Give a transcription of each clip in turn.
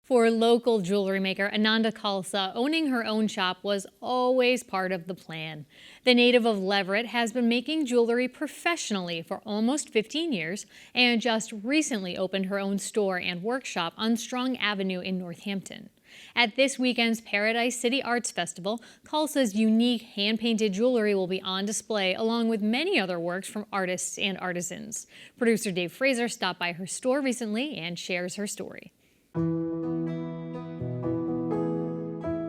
For local jewelry maker Ananda Khalsa, owning her own shop was always part of the plan. The native of Leverett has been making jewelry professionally for almost 15 years and just recently opened her own store and workshop on Strong Avenue in Northampton. At this weekend's Paradise City Arts Festival, Khalsa's unique hand-painted jewelry will be on display along with many other works from artists and artisans. Producer Dave Fraser stopped by her store recently and shares her story.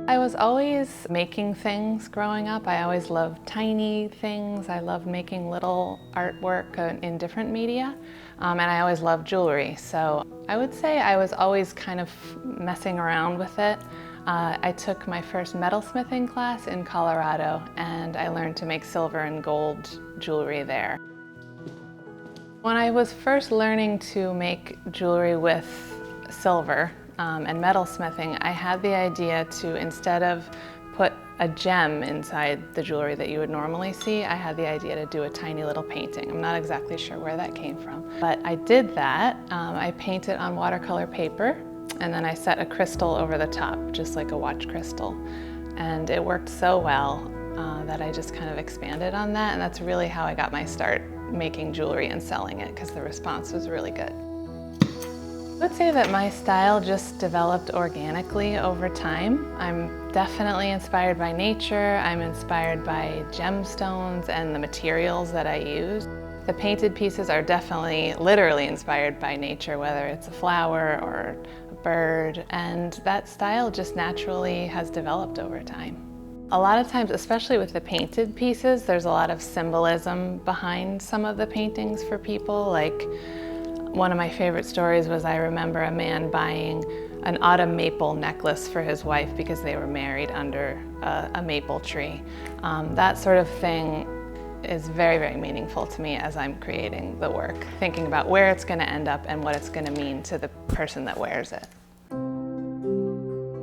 I was always making things growing up. I always loved tiny things. I loved making little artwork in different media. And I always loved jewelry. So I would say I was always kind of messing around with it. I took my first metalsmithing class in Colorado and I learned to make silver and gold jewelry there. When I was first learning to make jewelry with silver, and metalsmithing, I had the idea to, instead of put a gem inside the jewelry that you would normally see, I had the idea to do a tiny little painting. I'm not exactly sure where that came from, but I did that. I painted on watercolor paper, and then I set a crystal over the top, just like a watch crystal. And it worked so well that I just kind of expanded on that, and that's really how I got my start making jewelry and selling it, because the response was really good. I would say that my style just developed organically over time. I'm definitely inspired by nature. I'm inspired by gemstones and the materials that I use. The painted pieces are definitely literally inspired by nature, whether it's a flower or a bird, and that style just naturally has developed over time. A lot of times, especially with the painted pieces, there's a lot of symbolism behind some of the paintings for people. Like, one of my favorite stories was I remember a man buying an autumn maple necklace for his wife because they were married under a maple tree. That sort of thing is very, very meaningful to me as I'm creating the work, thinking about where it's going to end up and what it's going to mean to the person that wears it.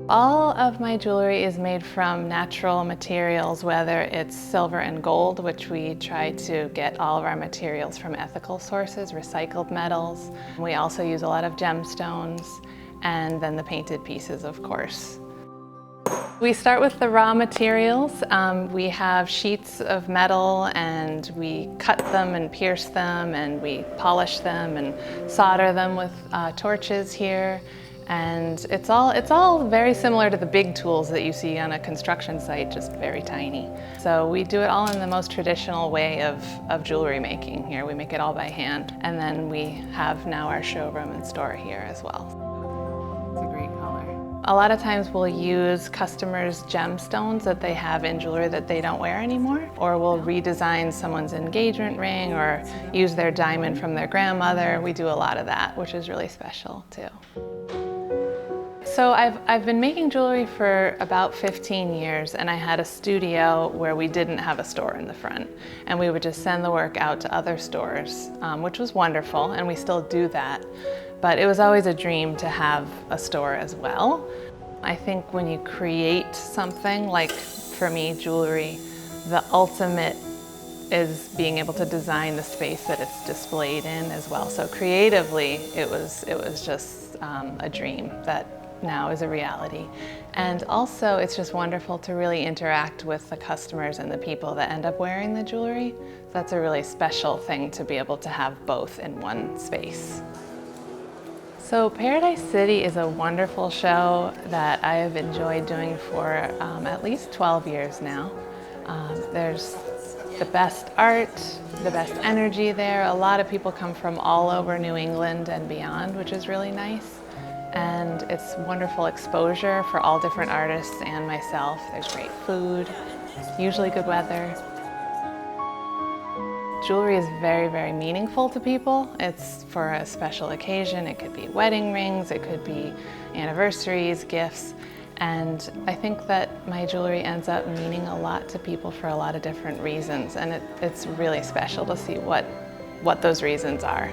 All of my jewelry is made from natural materials, whether it's silver and gold, which we try to get all of our materials from ethical sources, recycled metals. We also use a lot of gemstones, and then the painted pieces, of course. We start with the raw materials. We have sheets of metal and we cut them and pierce them and we polish them and solder them with torches here. And it's all very similar to the big tools that you see on a construction site, just very tiny. So we do it all in the most traditional way of jewelry making here. We make it all by hand. And then we have now our showroom and store here as well. It's a great color. A lot of times we'll use customers' gemstones that they have in jewelry that they don't wear anymore, or we'll redesign someone's engagement ring or use their diamond from their grandmother. We do a lot of that, which is really special too. So I've been making jewelry for about 15 years, and I had a studio where we didn't have a store in the front, and we would just send the work out to other stores, which was wonderful, and we still do that. But it was always a dream to have a store as well. I think when you create something, like for me, jewelry, the ultimate is being able to design the space that it's displayed in as well. So creatively, it was just a dream that now is a reality. And also it's just wonderful to really interact with the customers and the people that end up wearing the jewelry. So that's a really special thing to be able to have both in one space. So Paradise City is a wonderful show that I have enjoyed doing for at least 12 years now. There's the best art, the best energy there. A lot of people come from all over New England and beyond, which is really nice. And it's wonderful exposure for all different artists and myself. There's great food, usually good weather. Jewelry is very, very meaningful to people. It's for a special occasion. It could be wedding rings, it could be anniversaries, gifts. And I think that my jewelry ends up meaning a lot to people for a lot of different reasons. And it's really special to see what those reasons are.